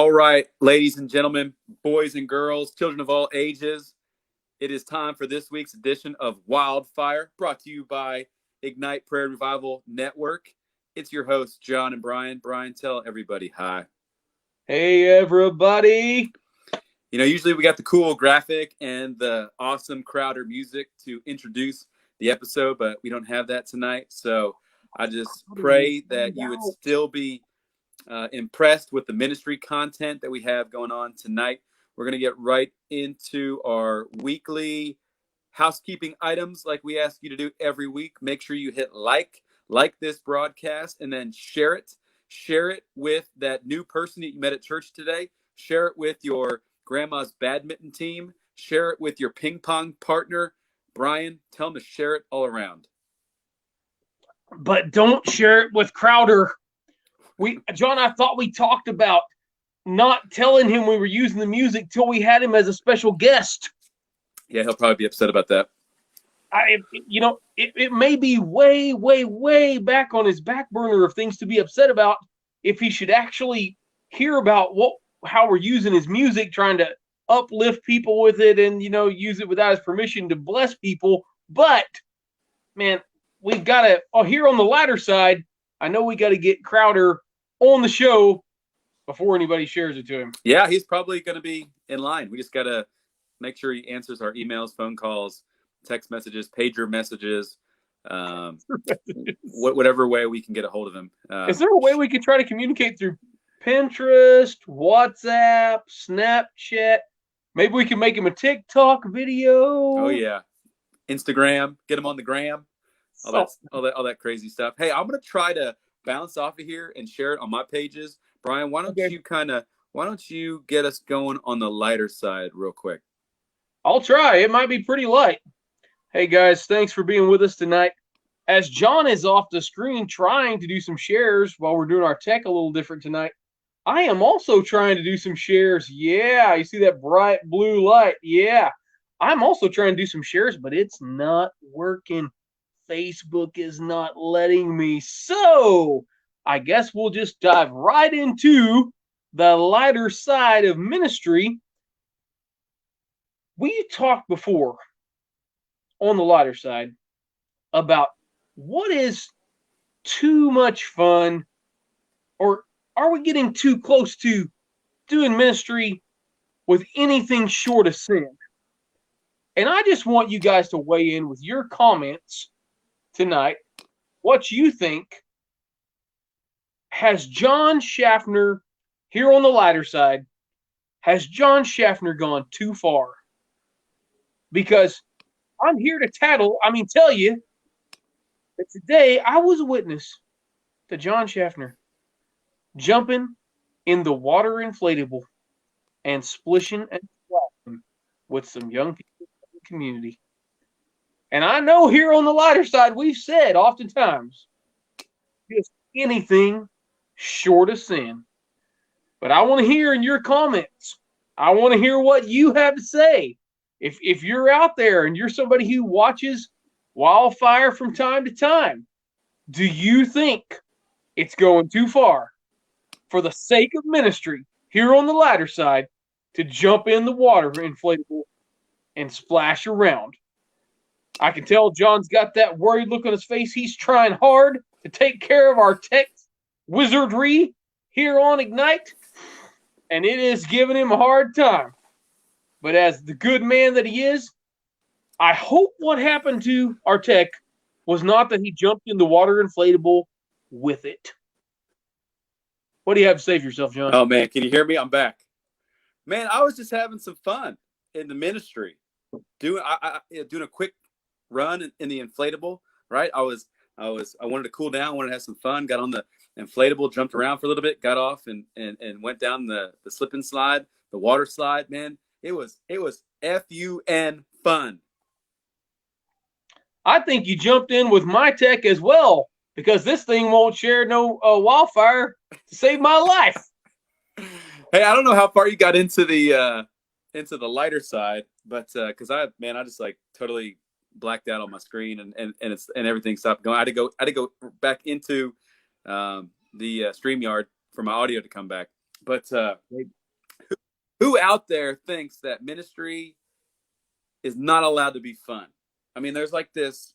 All right, ladies and gentlemen, boys and girls, children of all ages, it is time for this week's edition of Wildfire, brought to you by Ignite Prayer Revival Network. It's your hosts, John and Brian. Brian, tell everybody hi. Hey, everybody. You know, usually we got the cool graphic and the awesome Crowder music to introduce the episode, but we don't have that tonight. So I just pray that you would still be impressed with the ministry content that we have going on tonight. We're going to get right into our weekly housekeeping items like we ask you to do every week. Make sure you hit like this broadcast, and then share it. Share it with that new person that you met at church today. Share it with your grandma's badminton team. Share it with your ping pong partner. Brian, tell them to share it all around. But don't share it with Crowder. John, I thought we talked about not telling him we were using the music till we had him as a special guest. Yeah, he'll probably be upset about that. It may be way, way, way back on his back burner of things to be upset about if he should actually hear about how we're using his music, trying to uplift people with it and, use it without his permission to bless people. But, man, we've got to, here on the latter side, I know we got to get Crowder on the show before anybody shares it to him. Yeah, he's probably going to be in line. We just got to make sure he answers our emails, phone calls, text messages, pager messages, whatever way we can get a hold of him. Is there a way we can try to communicate through Pinterest, WhatsApp, Snapchat? Maybe we can make him a TikTok video. Oh, yeah. Instagram. Get him on the gram. All that crazy stuff. Hey, I'm going to try to bounce off of here and share it on my pages. Brian, why don't you get us going on the lighter side real quick? I'll try. It might be pretty light. Hey, guys, thanks for being with us tonight. As John is off the screen trying to do some shares while we're doing our tech a little different tonight, I am also trying to do some shares. Yeah, you see that bright blue light? Yeah. I'm also trying to do some shares, but it's not working. Facebook is not letting me. So I guess we'll just dive right into the lighter side of ministry. We talked before on the lighter side about what is too much fun, or are we getting too close to doing ministry with anything short of sin? And I just want you guys to weigh in with your comments tonight. What you think. Has John Schaffner, here on the lighter side, has John Schaffner gone too far? Because I'm here to tell you that today I was a witness to John Schaffner jumping in the water inflatable and splishing and splashing with some young people in the community. And I know here on the lighter side, we've said oftentimes, just anything short of sin. But I want to hear in your comments. I want to hear what you have to say. If you're out there and you're somebody who watches Wildfire from time to time, do you think it's going too far for the sake of ministry here on the lighter side to jump in the water inflatable and splash around? I can tell John's got that worried look on his face. He's trying hard to take care of our tech wizardry here on Ignite, and it is giving him a hard time. But as the good man that he is, I hope what happened to our tech was not that he jumped in the water inflatable with it. What do you have to say for yourself, John? Oh, man, can you hear me? I'm back. Man, I was just having some fun in the ministry, doing a quick run in the inflatable, right? I wanted to cool down, I wanted to have some fun, got on the inflatable, jumped around for a little bit, got off and went down the slip and slide, the water slide. Man, it was FUN fun. I think you jumped in with my tech as well, because this thing won't share no wildfire to save my life. Hey, I don't know how far you got into the lighter side, but because I just like totally blacked out on my screen and everything stopped going. I had to go back into the StreamYard for my audio to come back. But who out there thinks that ministry is not allowed to be fun? I mean, there's like this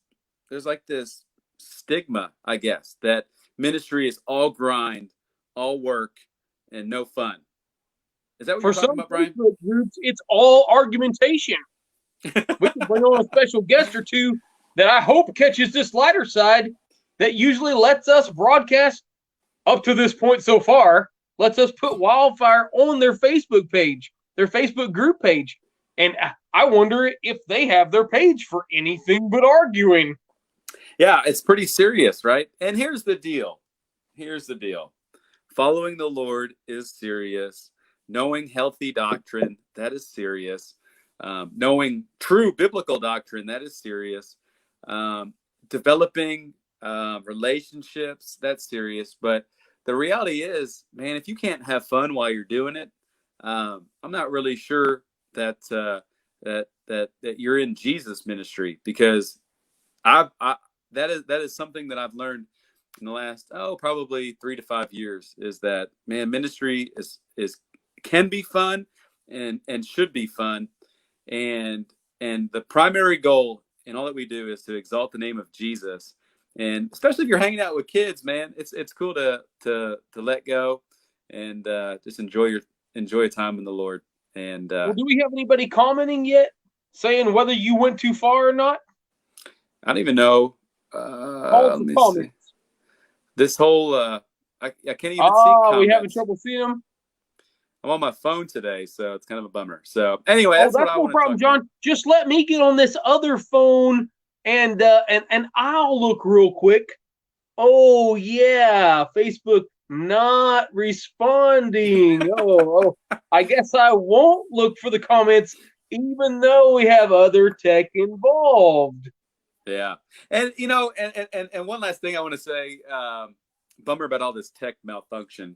stigma, I guess, that ministry is all grind, all work, and no fun. Is that what For you're talking some about, Brian? Facebook groups, it's all argumentation. We can bring on a special guest or two that I hope catches this lighter side that usually lets us broadcast up to this point so far, lets us put Wildfire on their Facebook page, their Facebook group page. And I wonder if they have their page for anything but arguing. Yeah, it's pretty serious, right? And here's the deal. Following the Lord is serious. Knowing healthy doctrine, that is serious. Knowing true biblical doctrine, that is serious. Developing relationships, that's serious. But the reality is, man, if you can't have fun while you're doing it, I'm not really sure that you're in Jesus ministry, because that is something that I've learned in the last probably 3 to 5 years, is that, man, ministry is can be fun and should be fun, and the primary goal in all that we do is to exalt the name of Jesus. And especially if you're hanging out with kids, man, it's cool to let go and just enjoy time in the Lord. And well, do we have anybody commenting yet, saying whether you went too far or not? I don't even know. Let me see. This whole I can't even see comments. We having trouble seeing them. I'm on my phone today, so it's kind of a bummer. So anyway, that's what I want to talk about. John. Just let me get on this other phone and I'll look real quick. Oh yeah, Facebook not responding. I guess I won't look for the comments, even though we have other tech involved. Yeah, and and one last thing I want to say. Bummer about all this tech malfunctioning,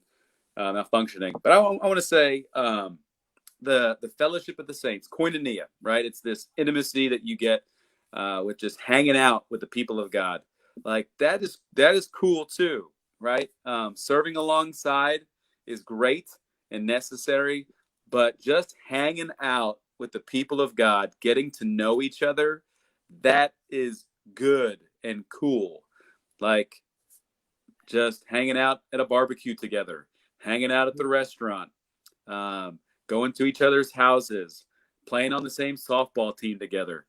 but I want to say the fellowship of the saints, koinonia, right? It's this intimacy that you get with just hanging out with the people of God. Like that is cool too, right? Serving alongside is great and necessary, but just hanging out with the people of God, getting to know each other, that is good and cool. Like just hanging out at a barbecue together, hanging out at the restaurant, going to each other's houses, playing on the same softball team together.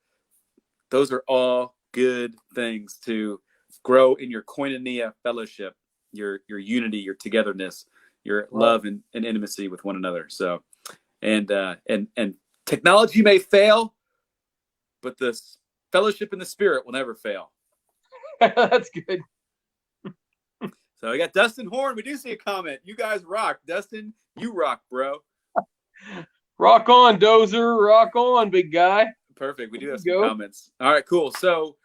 Those are all good things to grow in your koinonia fellowship, your unity, your togetherness, your love and intimacy with one another. So, and technology may fail, but the fellowship in the Spirit will never fail. That's good. So we got Dustin Horn. We do see a comment. You guys rock. Dustin, you rock, bro. Rock on, Dozer. Rock on, big guy. Perfect. We do have some comments. All right, cool. So,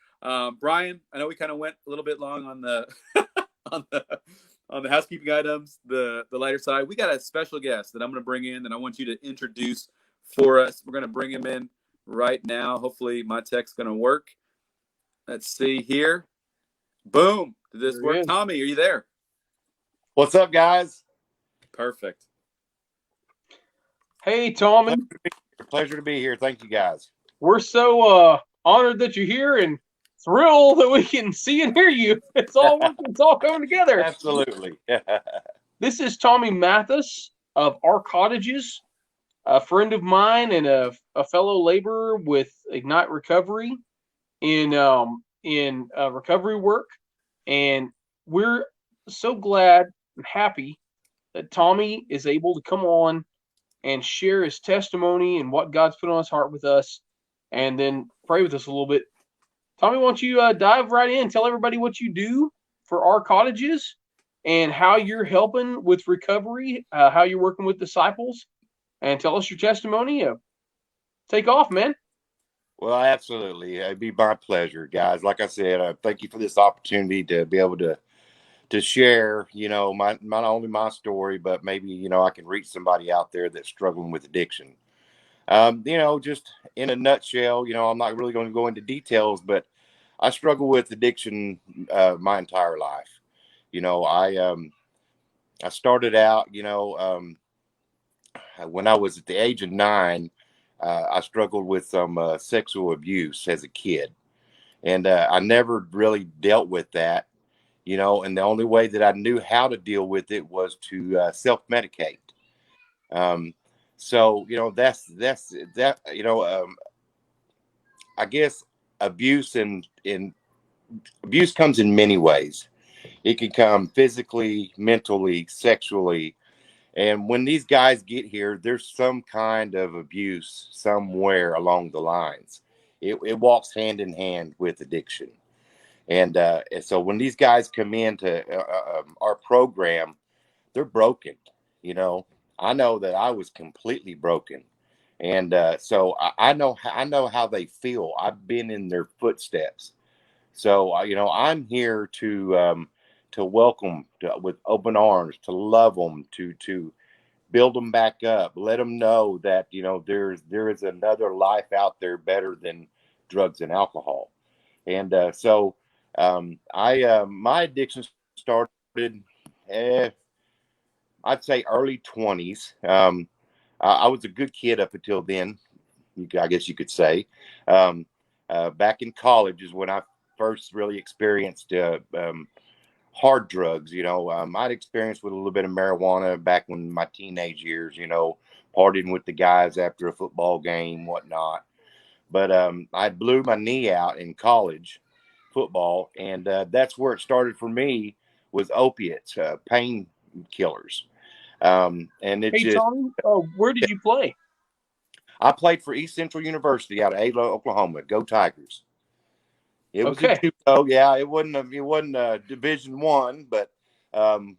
Brian, I know we kind of went a little bit long on the on the housekeeping items, the lighter side. We got a special guest that I'm going to bring in, and I want you to introduce for us. We're going to bring him in right now. Hopefully, my tech's going to work. Let's see here. Boom. Did this work? Tommy, are you there? What's up, guys? Perfect. Hey, Tommy. Pleasure to be here. Thank you, guys. We're so honored that you're here and thrilled that we can see and hear you. It's all working. It's all coming together. Absolutely. This is Tommy Mathis of Our Cottages, a friend of mine and a fellow laborer with Ignite Recovery in recovery work. And we're so glad and happy that Tommy is able to come on and share his testimony and what God's put on his heart with us, and then pray with us a little bit. Tommy, why don't you dive right in, tell everybody what you do for Our Cottages and how you're helping with recovery, how you're working with disciples, and tell us your testimony. Take off, man. Well, absolutely. It'd be my pleasure, guys. Like I said, thank you for this opportunity to be able to share, not only my story, but maybe, I can reach somebody out there that's struggling with addiction. Just in a nutshell, I'm not really going to go into details, but I struggle with addiction my entire life. I started out, when I was at the age of 9, I struggled with some sexual abuse as a kid, and I never really dealt with that, and the only way that I knew how to deal with it was to self-medicate. Um, so that's that. I guess abuse and abuse comes in many ways. It can come physically, mentally, sexually. And when these guys get here, there's some kind of abuse somewhere along the lines. It walks hand in hand with addiction. And so when these guys come into our program, they're broken. You know, I know that I was completely broken. And so I know how they feel. I've been in their footsteps. So I'm here to welcome with open arms, to love them, to build them back up, let them know that there is another life out there better than drugs and alcohol. And so I my addiction started, eh, I'd say early 20s. I was a good kid up until then, I guess you could say. Um, Back in college is when I first really experienced hard drugs. I'd experienced with a little bit of marijuana back when my teenage years, partying with the guys after a football game, whatnot. But I blew my knee out in college football, and that's where it started for me, was opiates, painkillers. And it Hey, just, Tommy, where did you play? I played for East Central University out of Ada, Oklahoma. Go Tigers! It was a Okay. JUCO, yeah. It wasn't Division One, but um,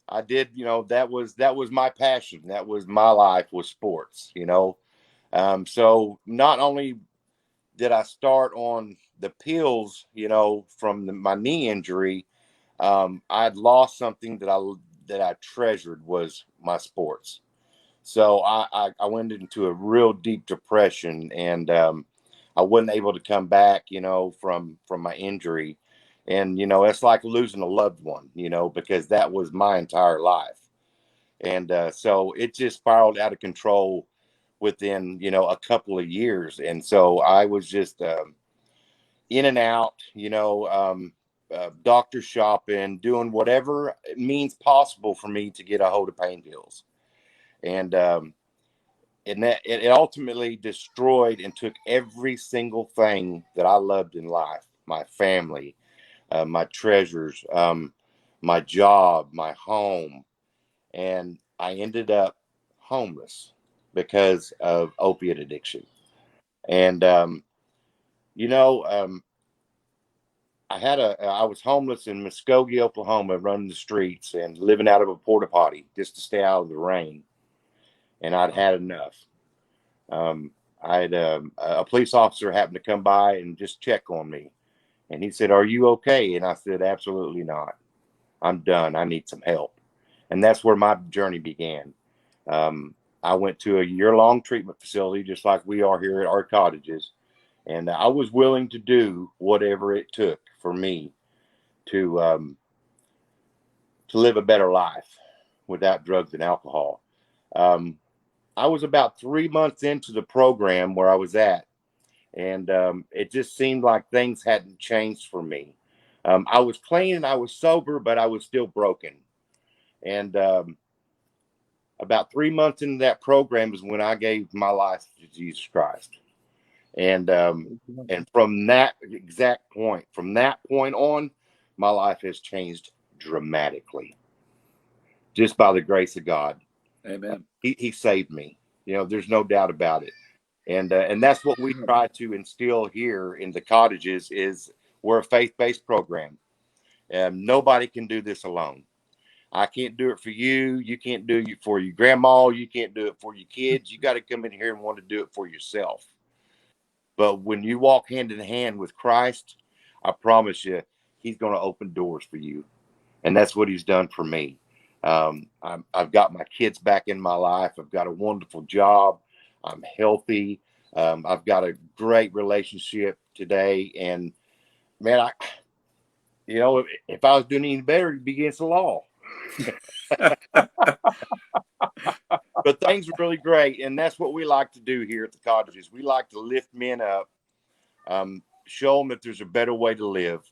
I did. That was my passion. That was my life, was sports. So not only did I start on the pills, from my knee injury, I'd lost something that I treasured, was my sports. So I went into a real deep depression, and I wasn't able to come back, from my injury. And it's like losing a loved one, because that was my entire life. And so it just spiraled out of control within a couple of years. And so I was just in and out, doctor shopping, doing whatever means possible for me to get a hold of pain pills. And um, and that it ultimately destroyed and took every single thing that I loved in life: my family, my treasures, my job, my home. And I ended up homeless because of opiate addiction. And you know I was homeless in Muskogee, Oklahoma, running the streets and living out of a porta potty just to stay out of the rain. And I'd had enough. um, I had a police officer happened to come by and just check on me, and he said, "Are you okay?" And I said, "Absolutely not. I'm done. I need some help." And that's where my journey began. Um, I went to a year-long treatment facility, just like we are here at our cottages, and I was willing to do whatever it took for me to um, to live a better life without drugs and alcohol. Um, I was about 3 months into the program where I was at, and it just seemed like things hadn't changed for me. I was clean and I was sober, but I was still broken. And about 3 months into that program is when I gave my life to Jesus Christ. And from that exact point, from that point on, my life has changed dramatically, just by the grace of God. Amen. He saved me. There's no doubt about it. And that's what we try to instill here in the cottages. Is we're a faith-based program, and nobody can do this alone. I can't do it for you. You can't do it for your grandma. You can't do it for your kids. You got to come in here and want to do it for yourself. But when you walk hand in hand with Christ, I promise you, He's going to open doors for you. And that's what He's done for me. I've got my kids back in my life. I've got a wonderful job. I'm healthy. I've got a great relationship today. And man, if I was doing any better, it'd be against the law. but things are really great, and that's what we like to do here at the cottages. We like to lift men up, show them that there's a better way to live,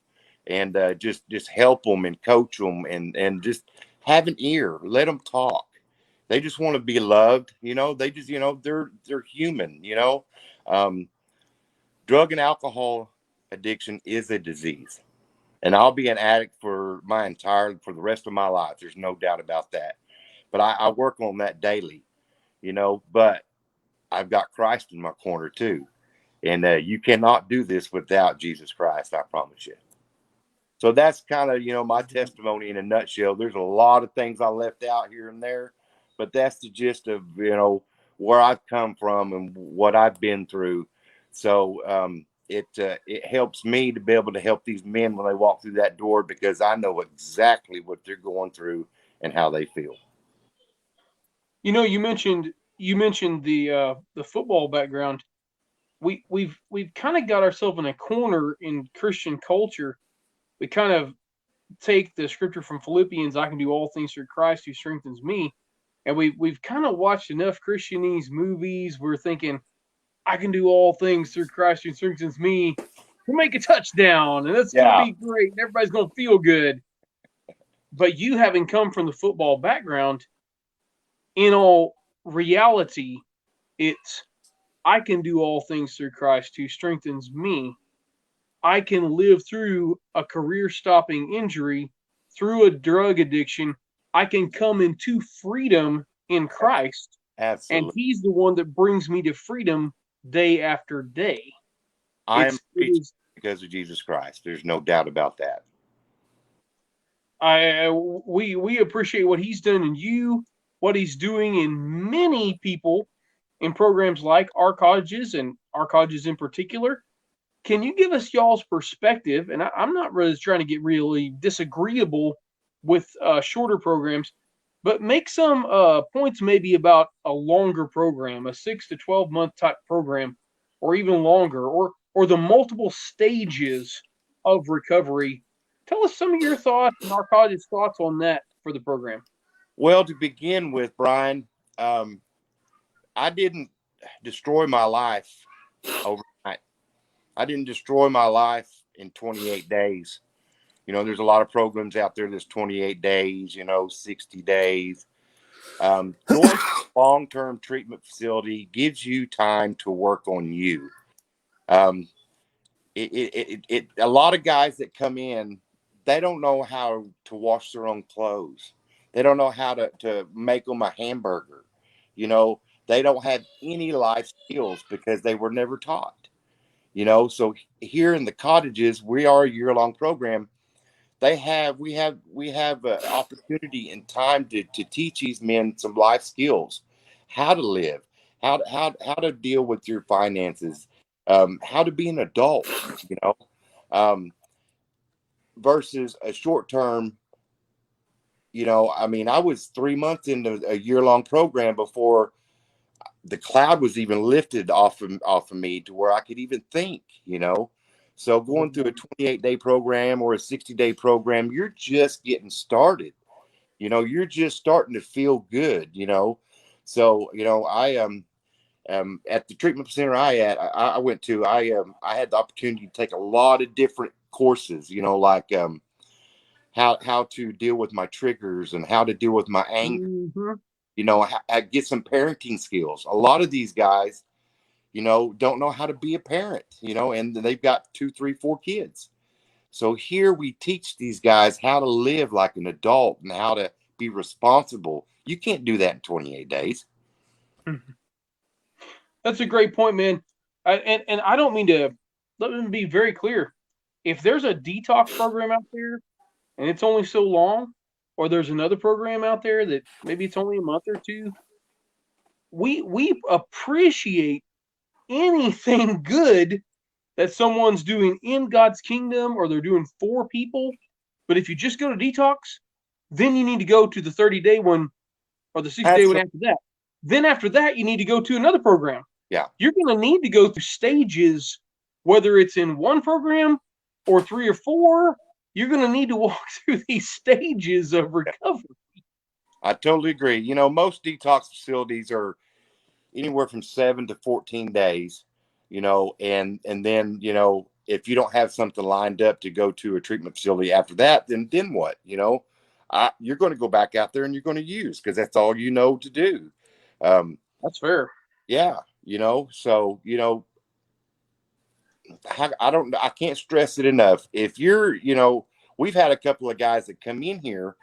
and just help them and coach them, and just have an ear, let them talk. They just want to be loved, They just, they're human, Drug and alcohol addiction is a disease, and I'll be an addict for the rest of my life. There's no doubt about that. But I work on that daily, But I've got Christ in my corner too, and you cannot do this without Jesus Christ. I promise you. So that's kind of, my testimony in a nutshell. There's a lot of things I left out here and there, but that's the gist of, where I've come from and what I've been through. So it helps me to be able to help these men when they walk through that door, because I know exactly what they're going through and how they feel. You mentioned the football background. We've kind of got ourselves in a corner in Christian culture. We kind of take the scripture from Philippians, I can do all things through Christ who strengthens me. And we've kind of watched enough Christianese movies. We're thinking, I can do all things through Christ who strengthens me to make a touchdown. And that's going to be great. And everybody's going to feel good. But you having come from the football background, in all reality, it's, I can do all things through Christ who strengthens me. I can live through a career-stopping injury, through a drug addiction. I can come into freedom in Christ. Absolutely. And he's the one that brings me to freedom day after day. I am free because of Jesus Christ. There's no doubt about that. We appreciate what he's done in you, what he's doing in many people in programs like our cottages, and our cottages in particular. Can you give us y'all's perspective? And I'm not really trying to get really disagreeable with shorter programs, but make some points maybe about a longer program, a 6 to 12 month type program, or even longer, or the multiple stages of recovery. Tell us some of your thoughts and our college's thoughts on that for the program. Well, to begin with, Brian, I didn't destroy my life overnight. I didn't destroy my life in 28 days. There's a lot of programs out there that's 28 days, 60 days. Going to a long-term treatment facility gives you time to work on you. A lot of guys that come in, they don't know how to wash their own clothes. They don't know how to make them a hamburger. They don't have any life skills because they were never taught. So here in the cottages, we are a year-long program. We have opportunity and time to teach these men some life skills, how to live, how to deal with your finances, how to be an adult, versus a short term. I was 3 months into a year-long program before the cloud was even lifted off of me to where I could even think, So going through a 28-day program or a 60-day program, you're just getting started. You're just starting to feel good, So, I am at the treatment center I went to, I had the opportunity to take a lot of different courses, like how to deal with my triggers and how to deal with my anger. Mm-hmm. Get some parenting skills. A lot of these guys, don't know how to be a parent, and they've got 2, 3, 4 kids. So here we teach these guys how to live like an adult and how to be responsible. You can't do that in 28 days. That's a great point, man. And I don't mean to, let me be very clear. If there's a detox program out there and it's only so long, or there's another program out there that maybe it's only a month or two, we appreciate anything good that someone's doing in God's kingdom or they're doing for people. But if you just go to detox, then you need to go to the 30-day one or the 60-day one after that. Then after that, you need to go to another program. Yeah. You're going to need to go through stages, whether it's in one program or 3 or 4. You're going to need to walk through these stages of recovery. I totally agree. You know, most detox facilities are anywhere from 7 to 14 days, you know, and then, you know, if you don't have something lined up to go to a treatment facility after that, then what? You know, you're going to go back out there and you're going to use, because that's all you know to do. That's fair. Yeah, you know, so, you know, I can't stress it enough. If you're, you know, we've had a couple of guys that come in here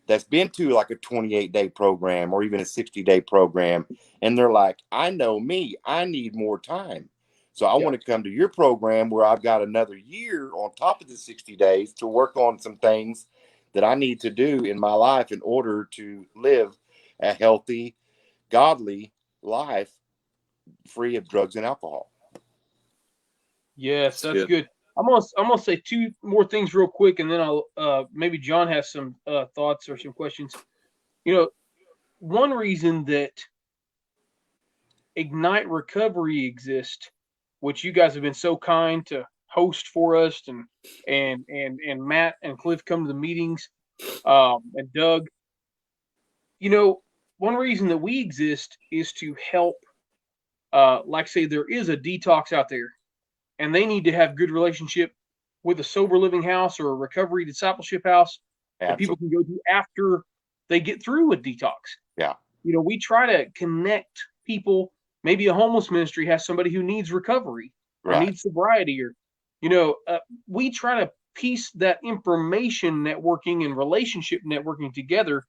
that's been to like a 28-day program or even a 60-day program, and they're like, I know me, I need more time. So I want to come to your program where I've got another year on top of the 60 days to work on some things that I need to do in my life in order to live a healthy, godly life free of drugs and alcohol. Yes, that's good. I'm gonna say two more things real quick, and then I'll maybe John has some thoughts or some questions. You know, one reason that Ignite Recovery exists, which you guys have been so kind to host for us, and Matt and Cliff come to the meetings, and Doug. You know, one reason that we exist is to help. Like say, there is a detox out there, and they need to have good relationship with a sober living house or a recovery discipleship house that people can go to after they get through a detox. Yeah. You know, we try to connect people. Maybe a homeless ministry has somebody who needs recovery or needs sobriety, or, you know, we try to piece that information networking and relationship networking together.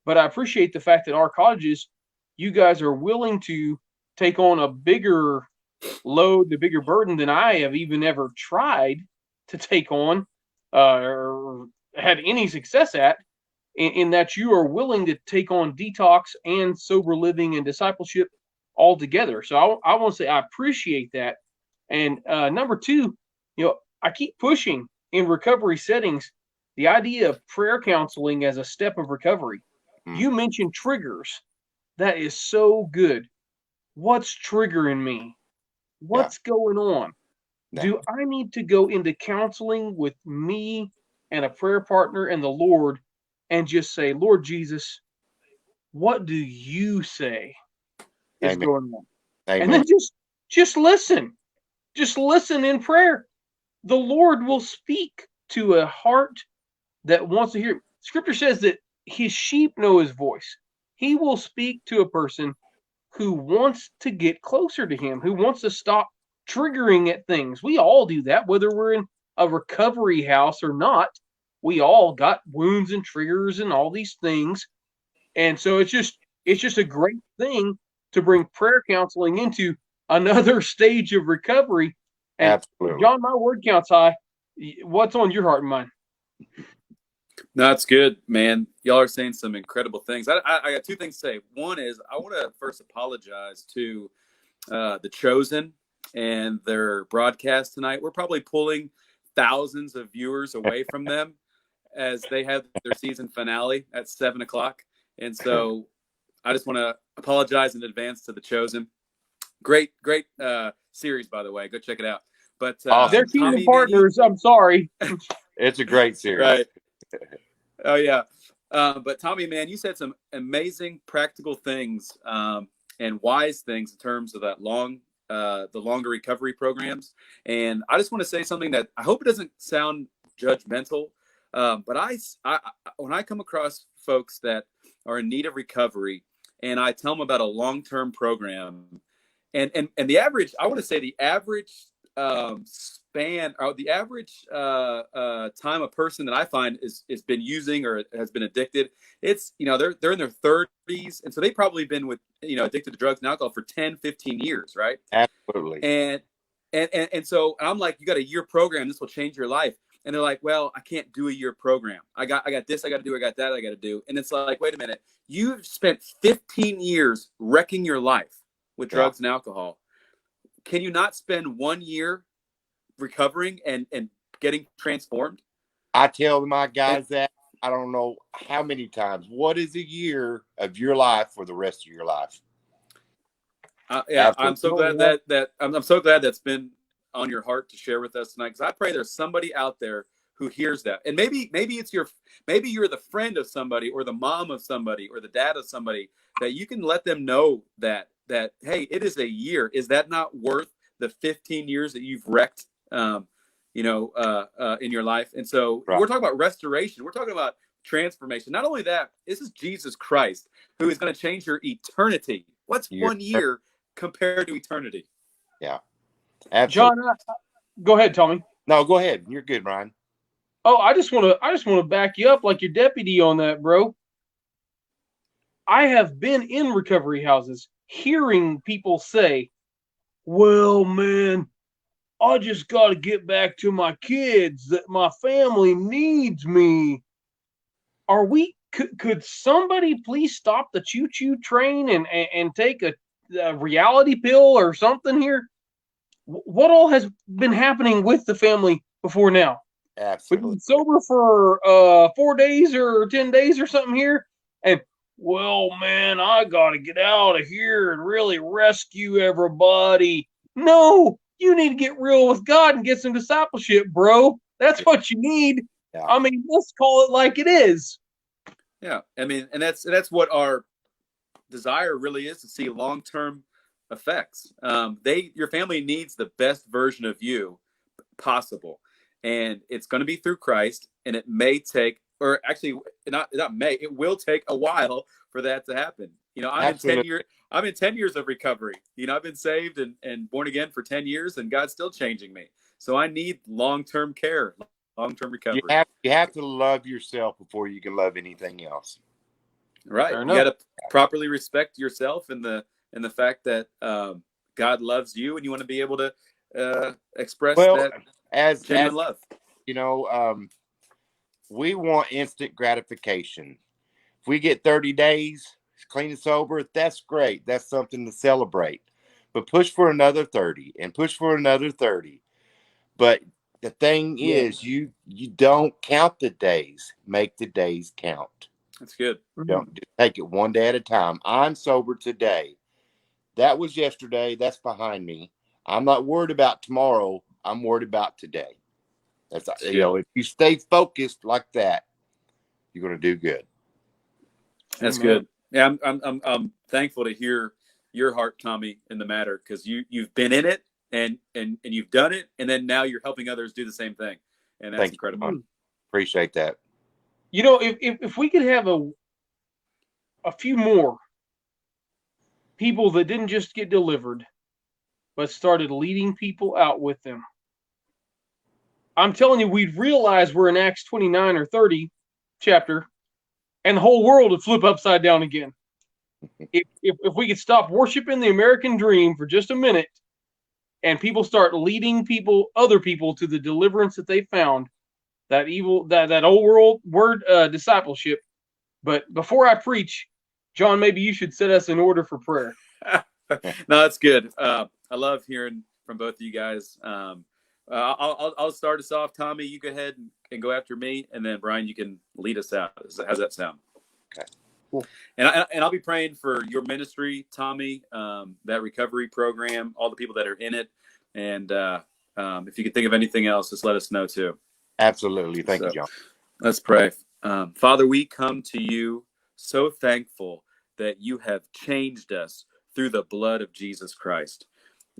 But I appreciate the fact that our colleges, you guys are willing to take on a bigger load, the bigger burden than I have even ever tried to take on or had any success at, in that you are willing to take on detox and sober living and discipleship all together. So I want to say I appreciate that. And number two, you know, I keep pushing in recovery settings the idea of prayer counseling as a step of recovery. You mentioned triggers. That is so good. What's triggering me? What's going on? Do I need to go into counseling with me and a prayer partner and the Lord and just say, Lord Jesus, what do you say is going on? And then just listen. Just listen in prayer. The Lord will speak to a heart that wants to hear. Scripture says that his sheep know his voice. He will speak to a person who wants to get closer to him, who wants to stop triggering at things. We all do that, whether we're in a recovery house or not. We all got wounds and triggers and all these things. And so it's just a great thing to bring prayer counseling into another stage of recovery. And absolutely, John, my word counts high. What's on your heart and mind? No, that's good, man. Y'all are saying some incredible things. I got two things to say. One is I want to first apologize to The Chosen and their broadcast tonight. We're probably pulling thousands of viewers away from them as they have their season finale at 7:00. And so I just want to apologize in advance to The Chosen. Great series, by the way. Go check it out. But they're season partners. I'm sorry. It's a great series. Right. Oh, yeah. But Tommy, man, you said some amazing practical things and wise things in terms of that the longer recovery programs. And I just want to say something that I hope it doesn't sound judgmental. But I when I come across folks that are in need of recovery and I tell them about a long-term program, and the average, I want to say the average span, or the average time a person that I find is been using or has been addicted, it's, you know, they're in their 30s, and so they've probably been addicted to drugs and alcohol for 10-15 years, right? Absolutely. And so I'm like, you got a year program, this will change your life. And they're like, well, I can't do a year program. I got this I got to do, I got that I got to do. And it's like, wait a minute, you've spent 15 years wrecking your life with drugs and alcohol. Can you not spend 1 year recovering and getting transformed? I tell my guys that I don't know how many times. What is a year of your life for the rest of your life? I'm so glad that I'm so glad that's been on your heart to share with us tonight, because I pray there's somebody out there who hears that. And maybe you're the friend of somebody, or the mom of somebody, or the dad of somebody, that you can let them know that hey, it is a year. Is that not worth the 15 years that you've wrecked in your life? And so Right. we're talking about restoration. We're talking about transformation. Not only that, this is Jesus Christ, who is going to change your eternity. What's 1 year compared to eternity? Yeah, absolutely. John, go ahead, Tommy. No, go ahead. You're good, Ryan. Oh, I just want to back you up like your deputy on that, bro. I have been in recovery houses hearing people say, "Well, man, I just got to get back to my kids, that my family needs me." Are we could somebody please stop the choo-choo train and take a reality pill or something here? What all has been happening with the family before now? We've Absolutely. been sober for 4 days or 10 days or something here, and well, man, I gotta get out of here and really rescue everybody. No, you need to get real with God and get some discipleship, bro. That's what you need. Yeah. I mean, let's call it like it is. Yeah, I mean, and that's what our desire really is, to see long-term effects. Your family needs the best version of you possible, and it's going to be through Christ. And it may take, or actually, not may, it will take a while for that to happen. I'm in 10 years of recovery. I've been saved and born again for 10 years, and God's still changing me. So I need long-term care, long-term recovery. You have to love yourself before you can love anything else. Right. You got to properly respect yourself and the fact that God loves you, and you want to be able to express that genuine love. We want instant gratification. If we get 30 days clean and sober, that's great. That's something to celebrate. But push for another 30 and push for another 30. But the thing is, you don't count the days. Make the days count. That's good. Don't just take it one day at a time. I'm sober today. That was yesterday. That's behind me. I'm not worried about tomorrow. I'm worried about today. That's if you stay focused like that, you're going to do good. That's good. Yeah, I'm thankful to hear your heart, Tommy, in the matter, because you've been in it and you've done it, and then now you're helping others do the same thing, and that's incredible. Appreciate that. If we could have a few more people that didn't just get delivered, but started leading people out with them, I'm telling you, we'd realize we're in Acts 29 or 30 chapter, and the whole world would flip upside down again. If we could stop worshiping the American dream for just a minute, and people start leading other people to the deliverance that they found, that old world word discipleship. But before I preach, John, maybe you should set us in order for prayer. No, that's good. I love hearing from both of you guys. I'll start us off. Tommy, you go ahead and go after me, and then Brian, you can lead us out. How's that sound? Okay. Cool. And I'll be praying for your ministry, Tommy, that recovery program, all the people that are in it, and if you can think of anything else, just let us know too. Absolutely. Thank you, John. Let's pray. Father, we come to you so thankful that you have changed us through the blood of Jesus Christ.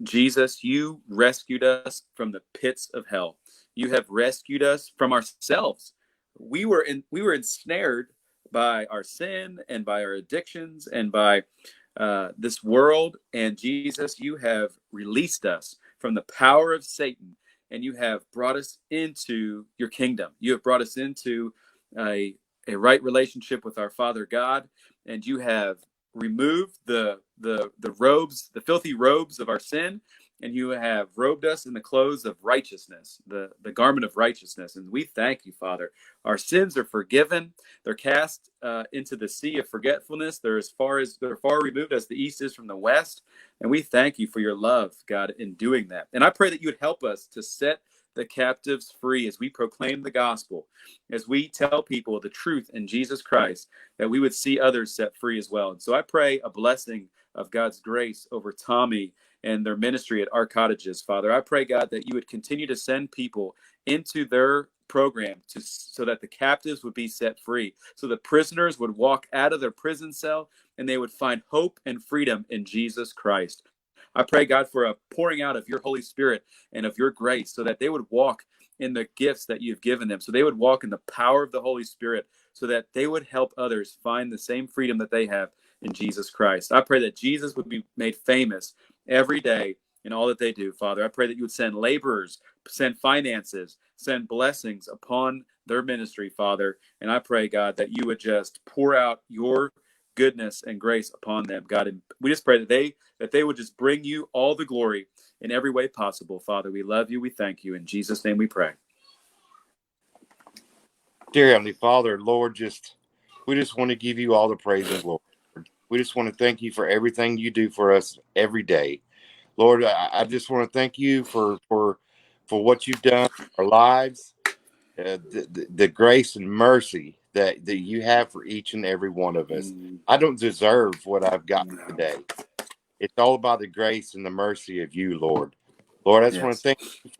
Jesus, you rescued us from the pits of hell. You have rescued us from ourselves. We were ensnared by our sin and by our addictions and by this world. And Jesus, you have released us from the power of Satan, and you have brought us into your kingdom. You have brought us into a right relationship with our Father God, and you have removed the robes, the filthy robes of our sin, and you have robed us in the clothes of righteousness, the garment of righteousness. And we thank you, Father. Our sins are forgiven. They're cast into the sea of forgetfulness. They're far removed as the east is from the west. And we thank you for your love, God, in doing that. And I pray that you would help us to set the captives free as we proclaim the gospel, as we tell people the truth in Jesus Christ, that we would see others set free as well. And so I pray a blessing of God's grace over Tommy and their ministry at our cottages, Father. I pray, God, that you would continue to send people into their program so that the captives would be set free, so the prisoners would walk out of their prison cell and they would find hope and freedom in Jesus Christ. I pray, God, for a pouring out of your Holy Spirit and of your grace so that they would walk in the gifts that you've given them, so they would walk in the power of the Holy Spirit, so that they would help others find the same freedom that they have in Jesus Christ. I pray that Jesus would be made famous every day in all that they do, Father. I pray that you would send laborers, send finances, send blessings upon their ministry, Father. And I pray, God, that you would just pour out your goodness and grace upon them, God. And we just pray that they would just bring you all the glory in every way possible, Father. We love you. We thank you. In Jesus' name we pray. Dear Heavenly Father, Lord, we just want to give you all the praise and glory. We just want to thank you for everything you do for us every day. Lord, I just want to thank you for what you've done in our lives, the grace and mercy that you have for each and every one of us. I don't deserve what I've got today. It's all about the grace and the mercy of you, Lord. Lord, I just want to thank you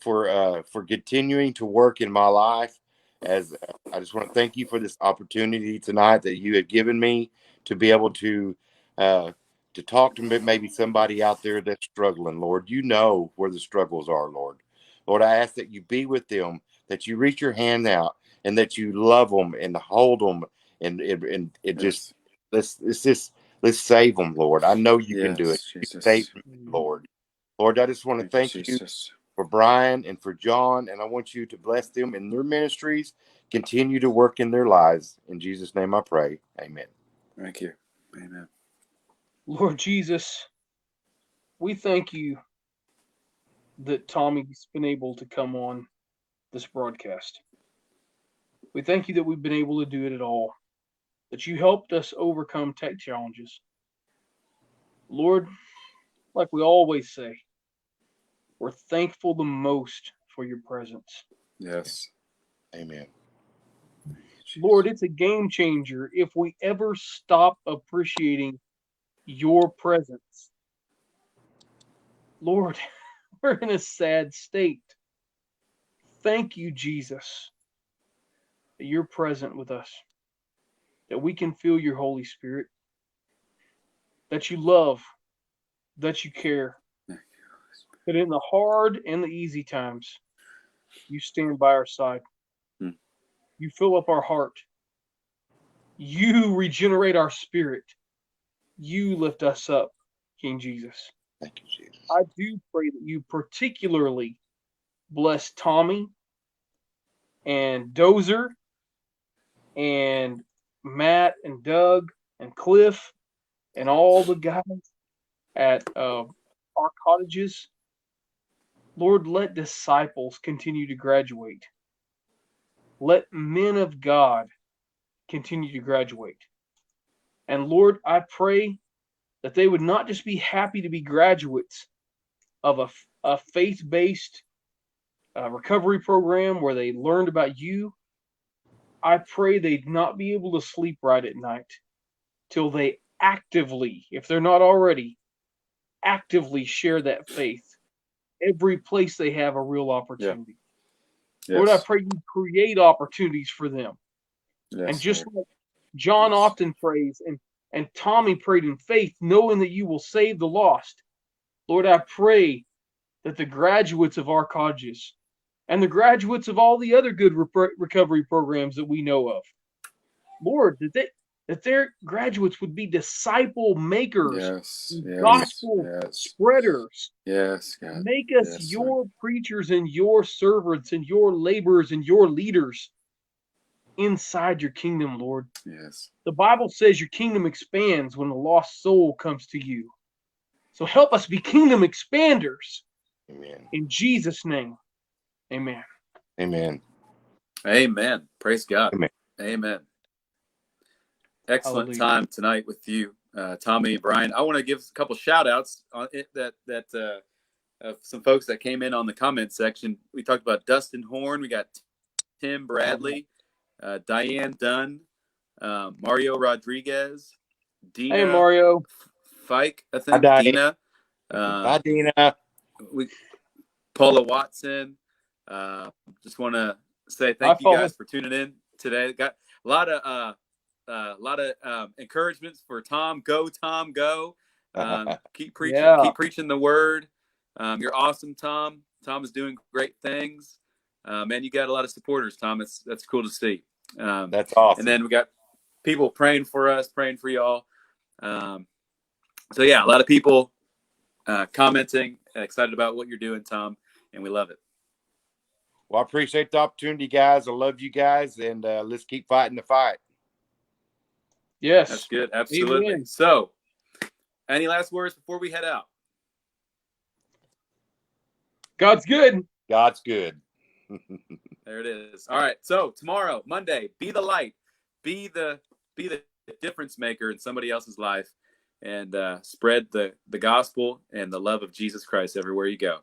for continuing to work in my life. As I just want to thank you for this opportunity tonight that you have given me to be able to talk to maybe somebody out there that's struggling, Lord. You know where the struggles are, Lord. Lord, I ask that you be with them, that you reach your hand out, and that you love them and hold them, and it just let's save them, Lord. I know you can do it. You save me, Lord. Lord, I just want to thank you for Brian and for John, and I want you to bless them in their ministries. Continue to work in their lives. In Jesus' name I pray. Amen. Thank you. Amen. Lord Jesus, we thank you that Tommy's been able to come on this broadcast. We thank you that we've been able to do it at all, that you helped us overcome tech challenges. Lord, like we always say, we're thankful the most for your presence. Yes. Amen. Lord, it's a game changer if we ever stop appreciating your presence. Lord, we're in a sad state. Thank you, Jesus, that you're present with us, that we can feel your Holy Spirit, that you love, that you care, that in the hard and the easy times, you stand by our side. You fill up our heart. You regenerate our spirit. You lift us up, King Jesus. Thank you, Jesus. I do pray that you particularly bless Tommy and Dozer and Matt and Doug and Cliff and all the guys at our cottages. Lord, let disciples continue to graduate. Let men of God continue to graduate. And Lord, I pray that they would not just be happy to be graduates of a faith-based recovery program where they learned about you. I pray they'd not be able to sleep right at night till they actively, if they're not already, actively share that faith every place they have a real opportunity. Yes. Lord, I pray you create opportunities for them. Yes, and just like John often prays and Tommy prayed in faith, knowing that you will save the lost. Lord, I pray that the graduates of our colleges and the graduates of all the other good recovery programs that we know of, Lord, that their graduates would be disciple makers, gospel spreaders. Yes, God. Make us your preachers and your servants and your laborers and your leaders inside your kingdom, Lord. Yes. The Bible says your kingdom expands when a lost soul comes to you. So help us be kingdom expanders. Amen. In Jesus' name, amen. Amen. Amen. Praise God. Amen. Amen. Excellent Hallelujah. time tonight with you, Tommy and Brian. I want to give a couple shout outs on it of some folks that came in on the comment section. We talked about Dustin Horn. We got Tim Bradley, Diane Dunn, Mario Rodriguez, Dina. Hey, Mario. Fike, I think. Hi, Dina. Bye, Dina. Paula Watson, Just want to say thank you follow. guys for tuning in today. Got a lot of encouragements for Tom. Go, Tom, go. Keep preaching. Yeah. Keep preaching the word. You're awesome, Tom. Tom is doing great things. Man, you got a lot of supporters, Tom. That's cool to see. That's awesome. And then we got people praying for us, praying for y'all. So yeah, a lot of people commenting, excited about what you're doing, Tom, and we love it. Well, I appreciate the opportunity, guys. I love you guys, and let's keep fighting the fight. Yes. That's good. Absolutely. Amen. So, any last words before we head out? God's good. God's good. There it is. All right. So tomorrow, Monday, be the light, be the difference maker in somebody else's life, and spread the gospel and the love of Jesus Christ everywhere you go.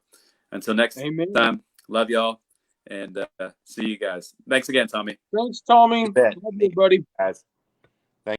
Until next time, love y'all, and see you guys. Thanks again, Tommy. Thanks, Tommy. Love you, buddy. Guys.